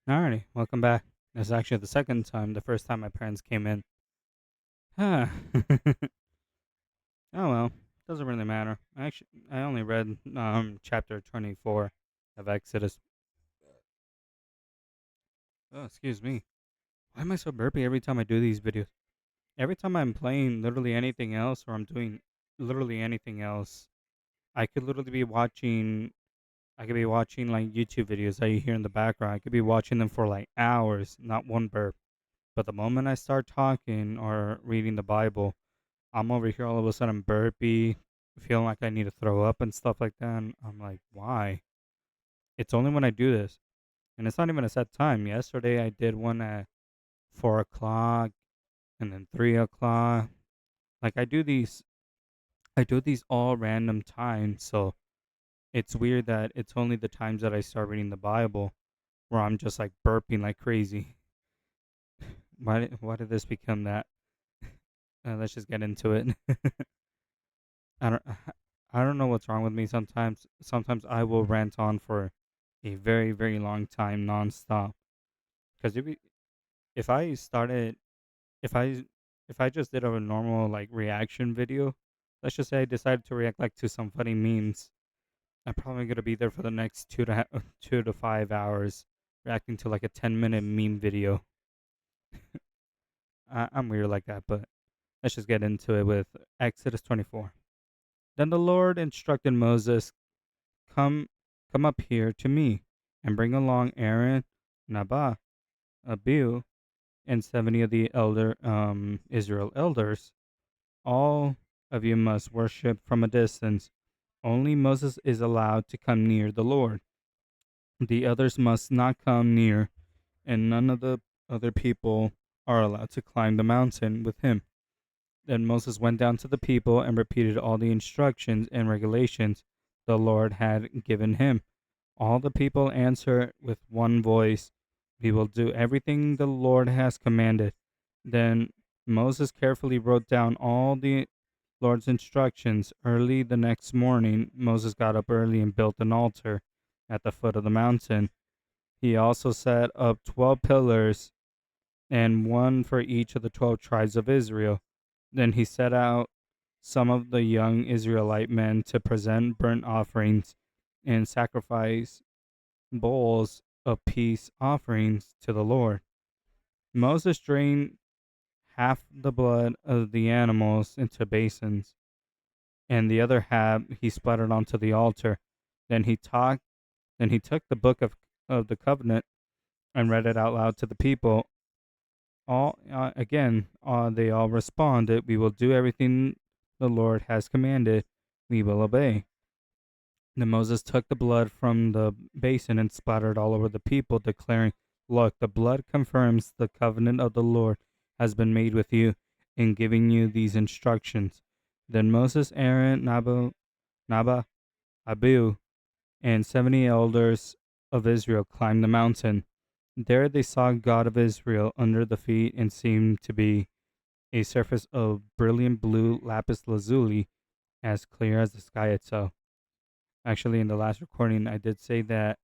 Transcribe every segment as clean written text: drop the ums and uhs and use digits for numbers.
Alrighty, welcome back. This is actually the second time. The first time my parents came in. Huh. Oh well, doesn't really matter. I only read chapter 24 of Exodus. Oh, excuse me. Why am I so burpy every time I do these videos? Every time I'm playing literally anything else or I'm doing literally anything else, I could literally be watching. I could be watching like YouTube videos that you hear in the background. I could be watching them for like hours, not one burp. But the moment I start talking or reading the Bible, I'm over here all of a sudden burpy, feeling like I need to throw up and stuff like that. And I'm like, why? It's only when I do this. And it's not even a set time. Yesterday I did one at 4 o'clock and then 3 o'clock. Like I do these all random times. So it's weird that it's only the times that I start reading the Bible where I'm just like burping like crazy. Why did this become that? Let's just get into it. I don't I don't know what's wrong with me sometimes I will rant on for a very very long time nonstop. Because if I started if I if I just did a normal like reaction video, let's just say I decided to react like to some funny memes, I'm probably gonna be there for the next 2 to 5 hours reacting to like a 10-minute meme video. I'm weird like that, but let's just get into it with Exodus 24. Then the Lord instructed Moses, Come, come up here to me, and bring along Aaron, Nabah, Abihu, and 70 of the elder Israel elders. All of you must worship from a distance. Only Moses is allowed to come near the Lord. The others must not come near, and none of the other people are allowed to climb the mountain with him. Then Moses went down to the people and repeated all the instructions and regulations the Lord had given him. All the people answered with one voice, We will do everything the Lord has commanded. Then Moses carefully wrote down all the Lord's instructions. Early the next morning, Moses got up early and built an altar at the foot of the mountain. He also set up 12 pillars and one for each of the 12 tribes of Israel. Then he set out some of the young Israelite men to present burnt offerings and sacrifice bowls of peace offerings to the Lord. Moses drained half the blood of the animals into basins, and the other half he splattered onto the altar. Then he talked. Then he took the book of the covenant and read it out loud to the people. They all responded, "We will do everything the Lord has commanded. We will obey." Then Moses took the blood from the basin and splattered all over the people, declaring, Look, the blood confirms the covenant of the Lord has been made with you in giving you these instructions. Then Moses, Aaron, Nabah, Abihu, and 70 elders of Israel climbed the mountain. There they saw God of Israel under the feet and seemed to be a surface of brilliant blue lapis lazuli, as clear as the sky itself. Actually, in the last recording, I did say that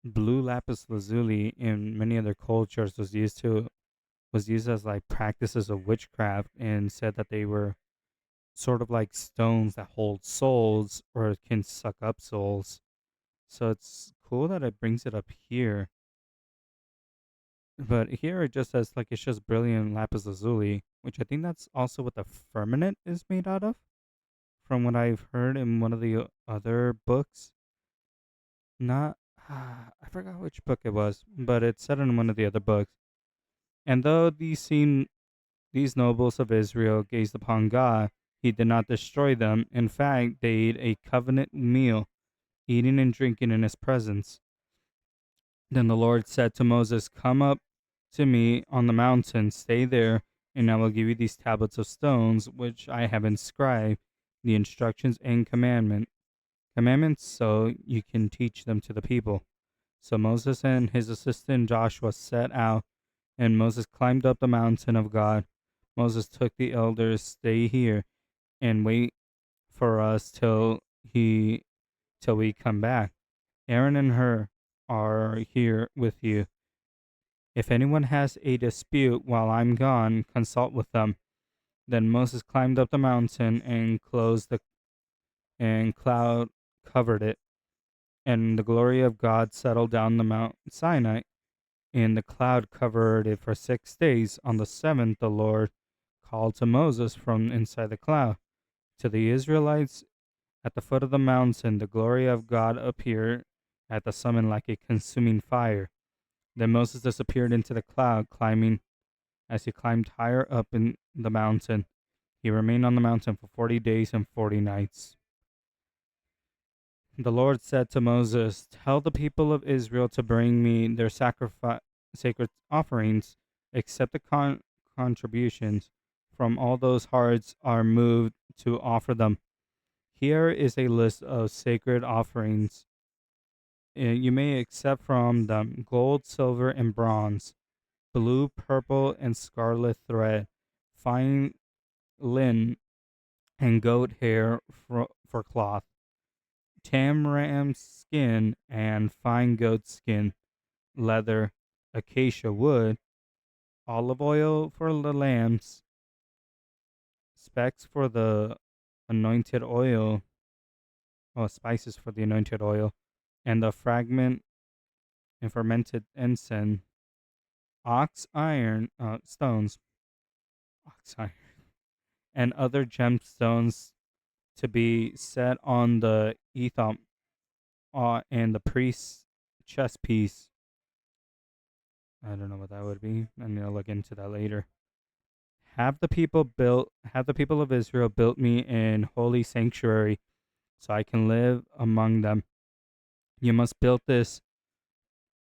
blue lapis lazuli in many other cultures was used as like practices of witchcraft, and said that they were sort of like stones that hold souls or can suck up souls. So it's cool that it brings it up here, but here it just says like it's just brilliant lapis lazuli, which I think that's also what the firmament is made out of, from what I've heard in one of the other books. Not, I forgot which book it was, but it's said in one of the other books. And though these nobles of Israel gazed upon God, he did not destroy them. In fact, they ate a covenant meal, eating and drinking in his presence. Then the Lord said to Moses, Come up to me on the mountain, stay there, and I will give you these tablets of stones, which I have inscribed the instructions and commandments, so you can teach them to the people. So Moses and his assistant Joshua set out, and Moses climbed up the mountain of God. Moses took the elders, Stay here and wait for us he till we come back. Aaron and Hur are here with you. If anyone has a dispute while I'm gone, consult with them. Then Moses climbed up the mountain and closed the and cloud covered it, and the glory of God settled down the Mount Sinai, and the cloud covered it for 6 days. On the seventh, the Lord called to Moses from inside the cloud. To the Israelites at the foot of the mountain, the glory of God appeared at the summit like a consuming fire. Then Moses disappeared into the cloud, climbing as he climbed higher up in the mountain. He remained on the mountain for 40 days and 40 nights. The Lord said to Moses, "Tell the people of Israel to bring me their sacred offerings, accept the contributions from all those hearts are moved to offer them. Here is a list of sacred offerings. You may accept from them gold, silver, and bronze, blue, purple, and scarlet thread, fine linen, and goat hair for cloth, tam ram skin and fine goat skin, leather, acacia wood, olive oil for the lamps, specks for the anointed oil, or spices for the anointed oil, and the fragment and fermented incense, ox iron stones, ox iron, and other gemstones to be set on the ephod and the priest's chest piece. I don't know what that would be. I'm gonna look into that later. Have the people of Israel built me an holy sanctuary so I can live among them. You must build this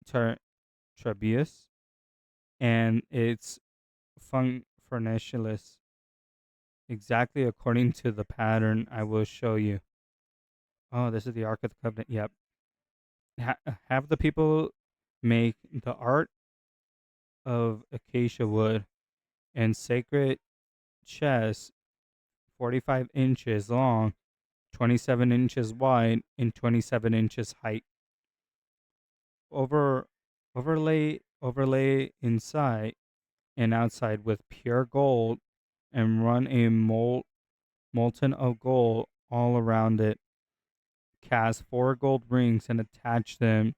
Trabeus and its furnishings exactly according to the pattern I will show you. Oh, this is the Ark of the Covenant. Yep. Have the people make the Ark of acacia wood and sacred chest 45 inches long, 27 inches wide, and 27 inches height. Over overlay inside and outside with pure gold, and run a molten of gold all around it. Cast 4 gold rings and attach them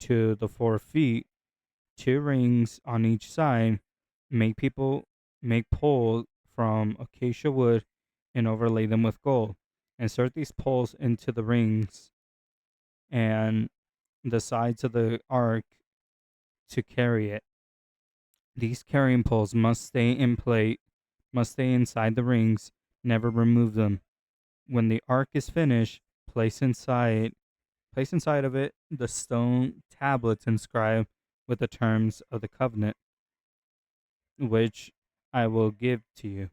to the 4 feet, 2 rings on each side. Make poles from acacia wood and overlay them with gold. Insert these poles into the rings and the sides of the ark to carry it. These carrying poles must stay inside the rings, never remove them. When the ark is finished, place inside of it the stone tablets inscribed with the terms of the covenant, which I will give to you.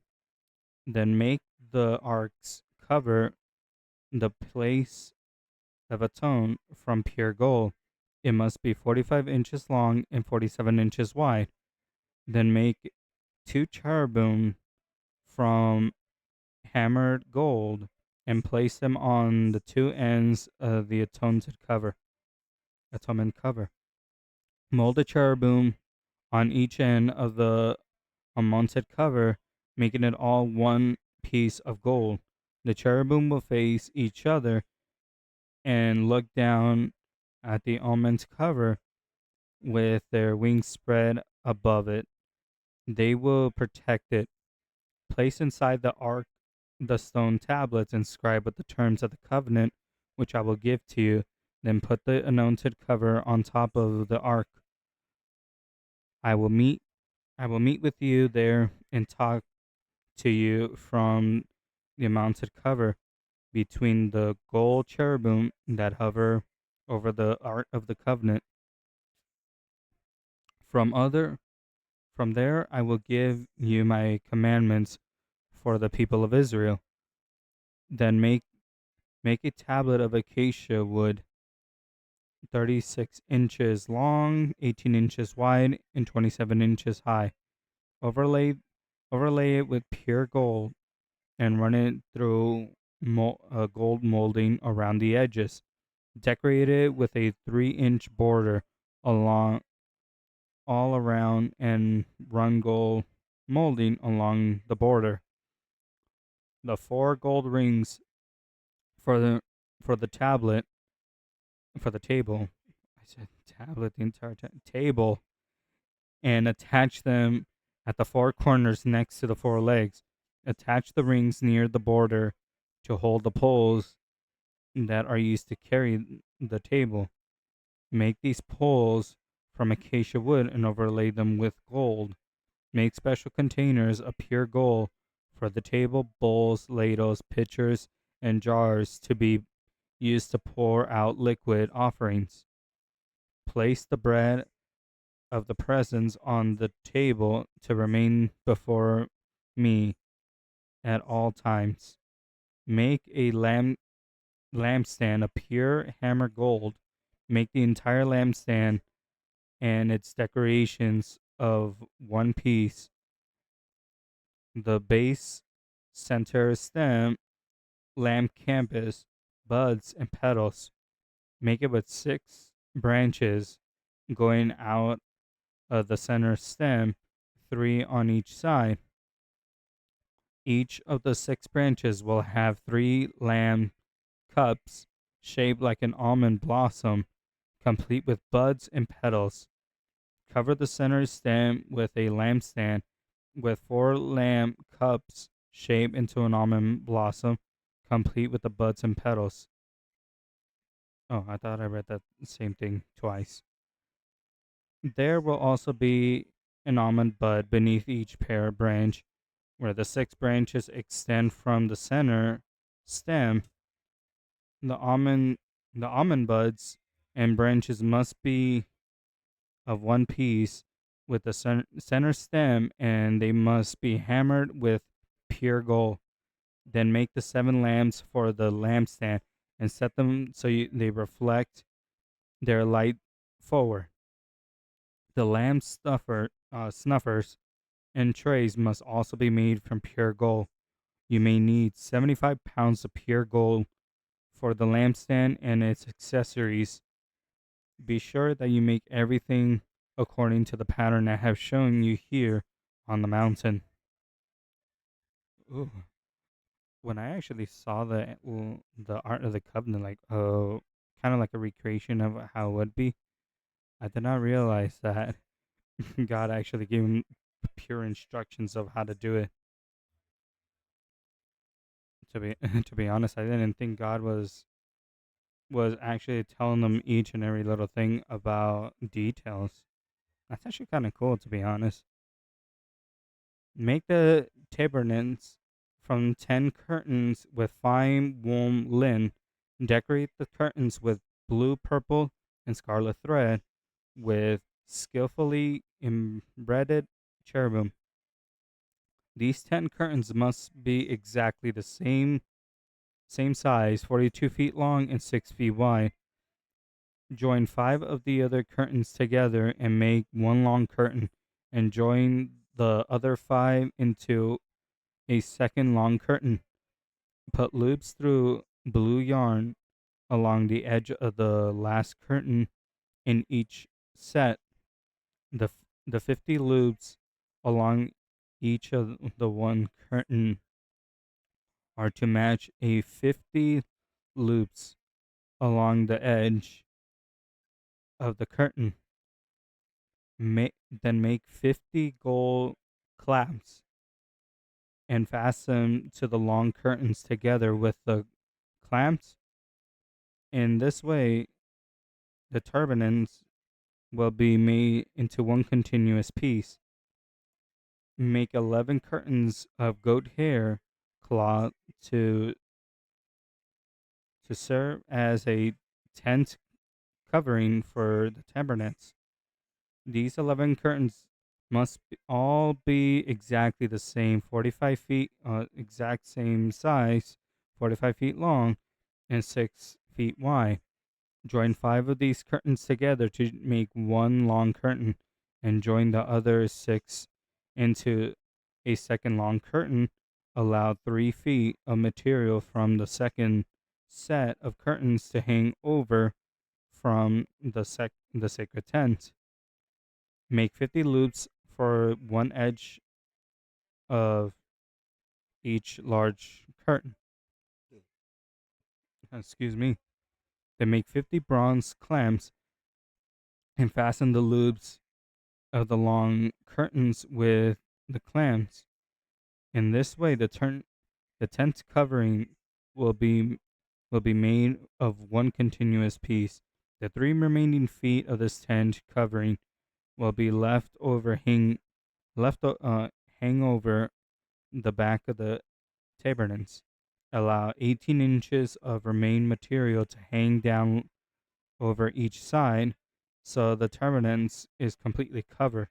Then make the ark's cover the place of atonement from pure gold. It must be 45 inches long and 47 inches wide. Then make 2 cherubim from hammered gold and place them on the 2 ends of the atonement cover. Mold a cherubim on each end of the unmounted cover, making it all one piece of gold. The cherubim will face each other and look down at the almond cover with their wings spread above it. They will protect it. Place inside the ark the stone tablets inscribed with the terms of the covenant, which I will give to you. Then put the anointed cover on top of the ark. I will meet I will meet with you there and talk to you from the mounted cover between the gold cherubim that hover over the ark of the covenant. From other from there I will give you my commandments for the people of Israel. Then make a tablet of acacia wood, 36 inches long, 18 inches wide, and 27 inches high. Overlay overlay it with pure gold and run it through gold molding around the edges. Decorate it with a 3-inch border along all around and run gold molding along the border. The 4 gold rings for the for the tablet for the table. I said tablet the entire table, and attach them at the 4 corners next to the 4 legs. Attach the rings near the border to hold the poles that are used to carry the table. Make these poles from acacia wood and overlay them with gold. Make special containers of pure gold for the table, bowls, ladles, pitchers, and jars to be used to pour out liquid offerings. Place the bread of the presence on the table to remain before me at all times. Make a lampstand of pure hammered gold. Make the entire lampstand and its decorations of one piece. The base, center, stem, lamp canvas, buds, and petals. Make it with 6 branches going out of the center stem, 3 on each side. Each of the 6 branches will have 3 lamp cups shaped like an almond blossom, complete with buds and petals. Cover the center stem with a lampstand with 4 lamp cups shaped into an almond blossom, complete with the buds and petals. Oh, I thought I read that same thing twice. There will also be an almond bud beneath each pear branch, where the 6 branches extend from the center stem. The almond the almond buds and branches must be of one piece with the center stem, and they must be hammered with pure gold. Then make the 7 lamps for the lampstand and set them so they reflect their light forward. The lamp snuffers and trays must also be made from pure gold. You may need 75 pounds of pure gold for the lampstand and its accessories. Be sure that you make everything according to the pattern I have shown you here on the mountain. Ooh. When I actually saw the art of the covenant, like kind of like a recreation of how it would be, I did not realize that God actually gave him pure instructions of how to do it. To be to be honest, I didn't think God was actually telling them each and every little thing about details. That's actually kind of cool, to be honest. Make the tabernacles from 10 curtains with fine warm linen. Decorate the curtains with blue, purple, and scarlet thread with skillfully embroidered cherubim. These 10 curtains must be exactly the same size, 42 feet long and 6 feet wide. Join 5 of the other curtains together and make one long curtain, and join the other 5 into a second long curtain. Put loops through blue yarn along the edge of the last curtain in each set. The 50 loops along each of the one curtain are to match a 50 loops along the edge of the curtain. Then make 50 gold clamps and fasten to the long curtains together with the clamps. In this way, the turbans will be made into one continuous piece. Make 11 curtains of goat hair cloth to serve as a tent covering for the tabernacles. These 11 curtains must all be exactly the same, 45 feet, exact same size, 45 feet long, and 6 feet wide. Join 5 of these curtains together to make one long curtain, and join the other 6 into a second long curtain. Allow 3 feet of material from the second set of curtains to hang over from the sacred tent. Make 50 loops for one edge of each large curtain. Excuse me. Then make 50 bronze clamps and fasten the loops of the long curtains with the clamps. In this way, the tent covering will be will be made of one continuous piece. The three remaining feet of this tent covering will be hang over the back of the tabernacle. Allow 18 inches of remain material to hang down over each side, so the tabernacle is completely covered.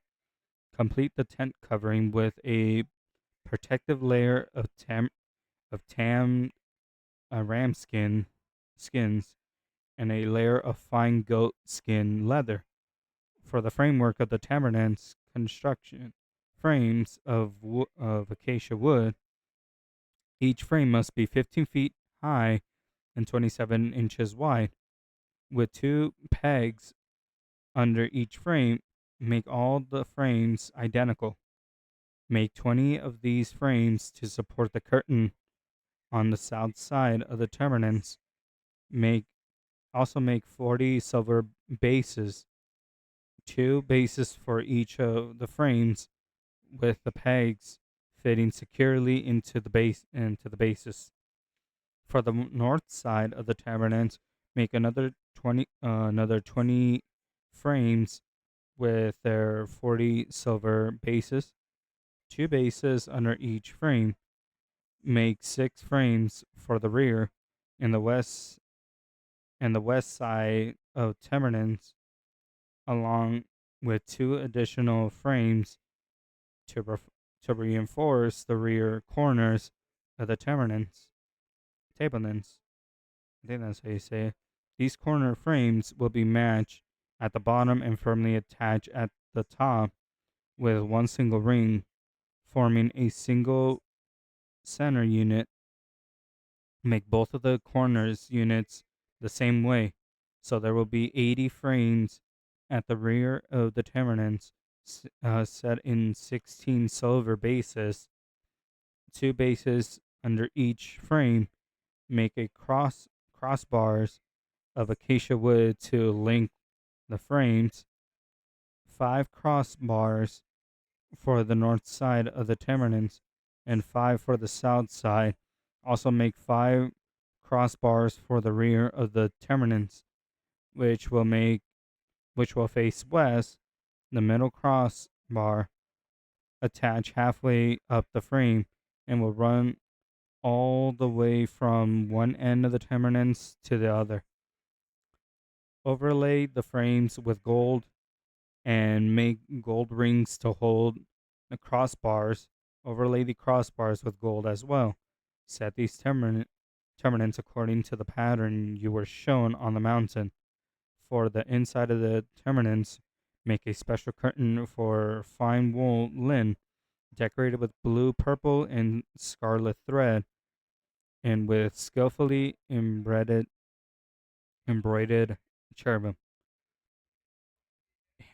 Complete the tent covering with a protective layer of tanned ram skins and a layer of fine goat skin leather. For the framework of the tabernacle's construction, frames of acacia wood. Each frame must be 15 feet high and 27 inches wide, with two pegs under each frame. Make all the frames identical. Make 20 of these frames to support the curtain on the south side of the tabernacle. Make make 40 silver bases, two bases for each of the frames, with the pegs fitting securely into the bases. For the north side of the tabernacle, make another 20 frames with their 40 silver bases, two bases under each frame. Make 6 frames for the rear and the west side of tabernacle, along with two additional frames to reinforce the rear corners of the tabernacle. I think that's how you say it. These corner frames will be matched at the bottom and firmly attached at the top with one single ring, forming a single center unit. Make both of the corners units the same way, so there will be 80 frames at the rear of the tabernacle, set in 16 silver bases, two bases under each frame. Make a crossbars of acacia wood to link the frames, 5 crossbars for the north side of the tabernacle, and 5 for the south side. Also make 5 crossbars for the rear of the tabernacle, which will face west. The middle crossbar attach halfway up the frame and will run all the way from one end of the tabernacle to the other. Overlay the frames with gold and make gold rings to hold the crossbars. Overlay the crossbars with gold as well. Set these terminants according to the pattern you were shown on the mountain. For the inside of the terminants, make a special curtain for fine wool linen, decorated with blue, purple, and scarlet thread, and with skillfully embroidered cherubim.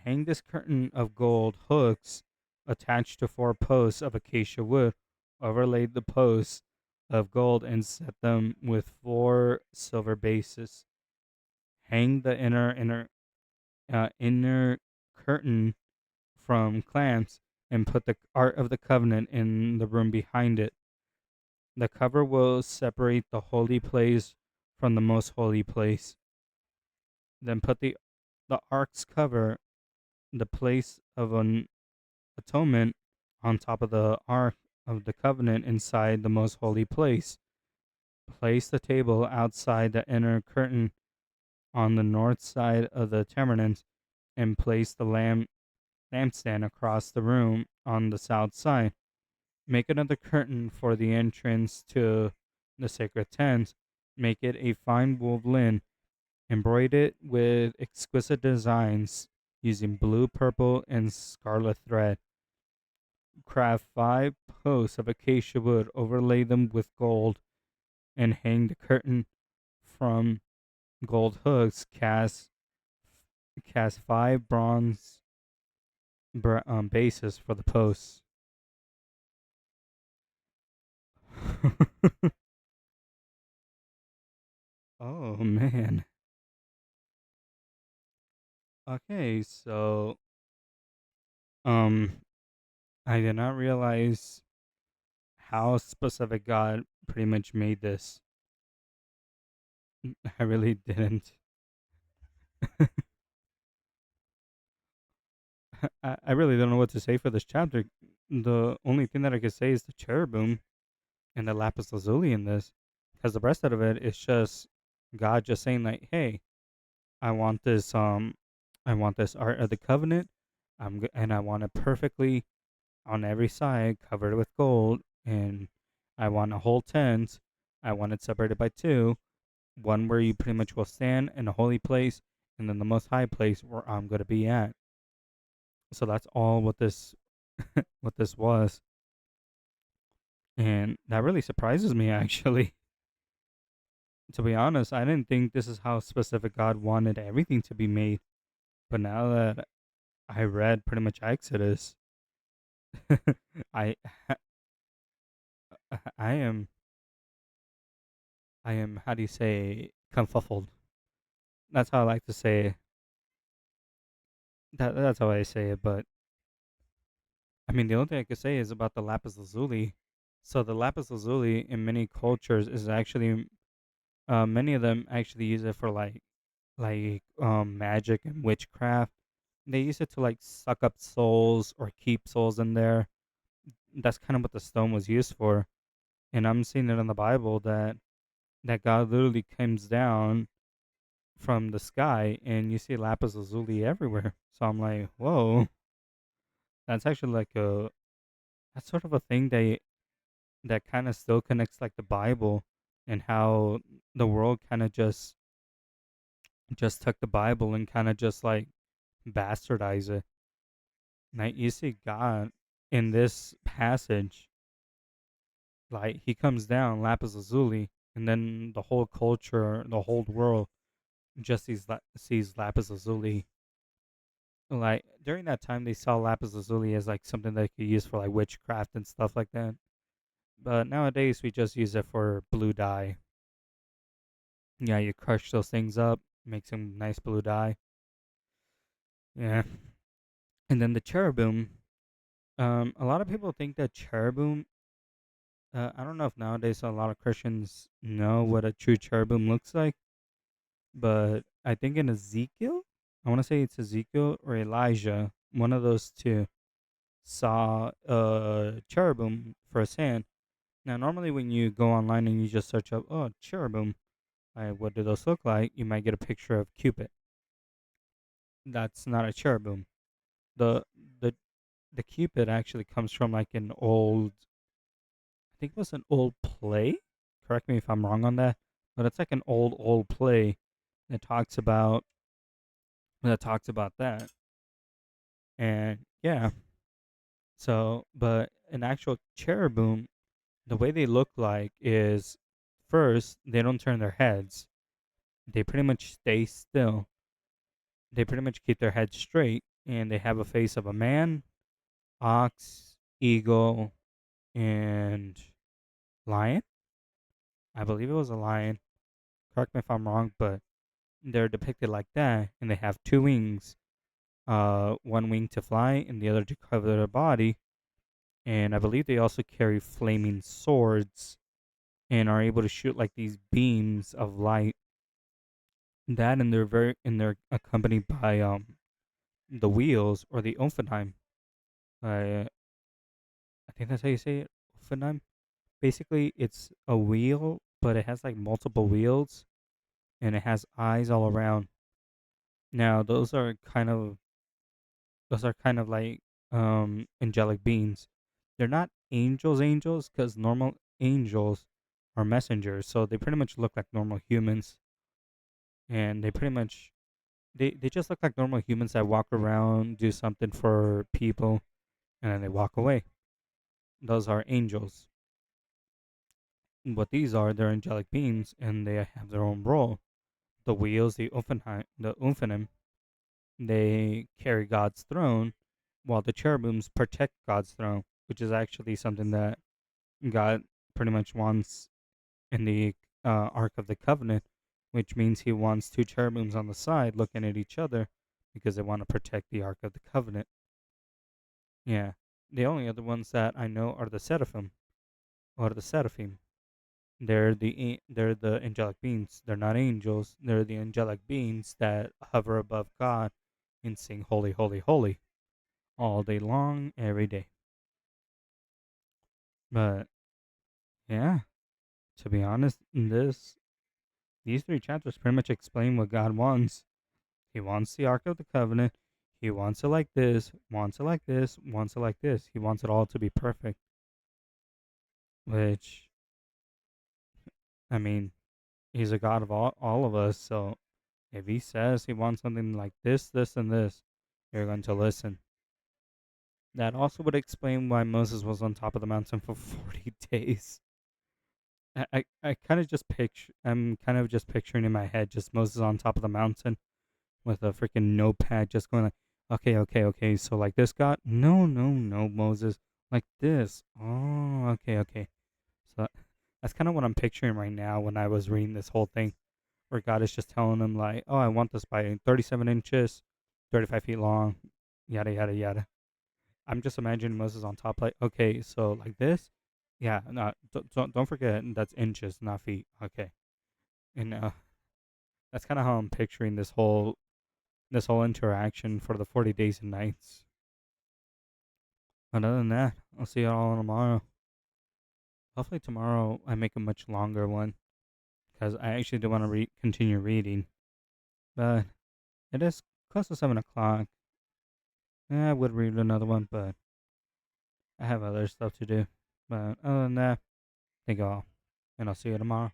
Hang this curtain of gold hooks attached to 4 posts of acacia wood. Overlay the posts of gold and set them with 4 silver bases. Hang the inner curtain from clamps and put the Ark of the Covenant in the room behind it. The cover will separate the holy place from the most holy place. Then put the ark's cover, the place of an atonement, on top of the Ark of the Covenant inside the most holy place. Place the table outside the inner curtain on the north side of the tabernacle, and place the lampstand across the room on the south side. Make another curtain for the entrance to the sacred tent. Make it a fine wool linen, embroider it with exquisite designs using blue, purple, and scarlet thread. Craft 5 posts of acacia wood, overlay them with gold, and hang the curtain from gold hooks cast five bronze bases for the posts. Oh man. Okay, so um I did not realize how specific God pretty much made this. I really didn't. I really don't know what to say for this chapter. The only thing that I could say is the cherubim and the lapis lazuli in this, because the rest of it is just God just saying like, "Hey, I want this I want this art of the covenant. And I want it perfectly on every side covered with gold, and I want a whole tent. I want it separated by two, one where you pretty much will stand in a holy place, and then the most high place where I'm going to be at." So that's all what this what this was, and that really surprises me actually. To be honest, I didn't think this is how specific God wanted everything to be made. But now that I read pretty much Exodus, I I am how do you say confuffled? That's how I like to say it. That's how I say it. But I mean, the only thing I could say is about the lapis lazuli. So the lapis lazuli in many cultures is actually many of them actually use it for magic and witchcraft. They use it to like suck up souls or keep souls in there. That's kind of what the stone was used for. And I'm seeing it in the Bible that God literally comes down from the sky and you see lapis lazuli everywhere. So I'm like, whoa, that's actually like a that's sort of a thing that kind of still connects like the Bible and how the world kind of just took the Bible and kind of just like bastardize it. Now you see God in this passage, like he comes down lapis lazuli, and then the whole culture, the whole world just sees lapis lazuli. Like during that time, they saw lapis lazuli as like something they could use for like witchcraft and stuff like that. But nowadays, we just use it for blue dye. Yeah, you crush those things up, make some nice blue dye. Yeah, and then the cherubim. A lot of people think that cherubim. I don't know if nowadays a lot of Christians know what a true cherubim looks like, but I think in Ezekiel, I want to say it's Ezekiel or Elijah, one of those two, saw a cherubim firsthand. Now, normally when you go online and you just search up, oh, cherubim, what do those look like? You might get a picture of Cupid. That's not a cherubim. The the the Cupid actually comes from like an old, I think it was an old play. Correct me if I'm wrong on that, but it's like an old play that talks about that. And yeah, so but an actual cherubim, the way they look like is first they don't turn their heads. They pretty much stay still. They pretty much keep their heads straight, and they have a face of a man, ox, eagle, and lion. I believe it was a lion. Correct me if I'm wrong, but they're depicted like that, and they have two wings. One wing to fly, and the other to cover their body. And I believe they also carry flaming swords and are able to shoot like these beams of light. That and they're accompanied by the wheels or the Ophenheim. Uh, I think that's how you say it, Ophenheim. Basically, it's a wheel, but it has like multiple wheels and it has eyes all around. Now, those are kind of like angelic beings. They're not angels because normal angels are messengers, so they pretty much look like normal humans, and they just look like normal humans that walk around, do something for people, and then they walk away. Those are angels. what these are, they're angelic beings, and they have their own role. The wheels, the Umphanim, they carry God's throne, while the cherubims protect God's throne, which is actually something that God pretty much wants in the Ark of the Covenant, which means he wants two cherubims on the side looking at each other because they want to protect the Ark of the Covenant. Yeah. The only other ones that I know are the seraphim or the seraphim. They're the angelic beings. They're not angels. They're the angelic beings that hover above God and sing holy, holy, holy all day long, every day. But yeah, to be honest, these three chapters pretty much explain what God wants. He wants the Ark of the Covenant. He wants it like this, wants it like this, wants it like this. He wants it all to be perfect. Which, I mean, he's a God of all of us. So if he says he wants something like this, and this, you're going to listen. That also would explain why Moses was on top of the mountain for 40 days. I kind of just I'm kind of just picturing in my head just Moses on top of the mountain with a freaking notepad just going like, okay, okay, okay. So like this, God? No, no, no, Moses. Like this. Oh, okay, okay. So that's kind of what I'm picturing right now when I was reading this whole thing, where God is just telling him like, oh, I want this by 37 inches, 35 feet long, yada yada yada. I'm just imagining Moses on top, like, okay, so like this, yeah, no, don't forget that's inches, not feet. Okay, and that's kind of how I'm picturing this whole interaction for the 40 days and nights. But other than that, I'll see you all tomorrow. Hopefully tomorrow I make a much longer one because I actually do want to continue reading. But it is close to 7 o'clock. Yeah, I would read another one, but I have other stuff to do. But other than that, thank you all, and I'll see you tomorrow.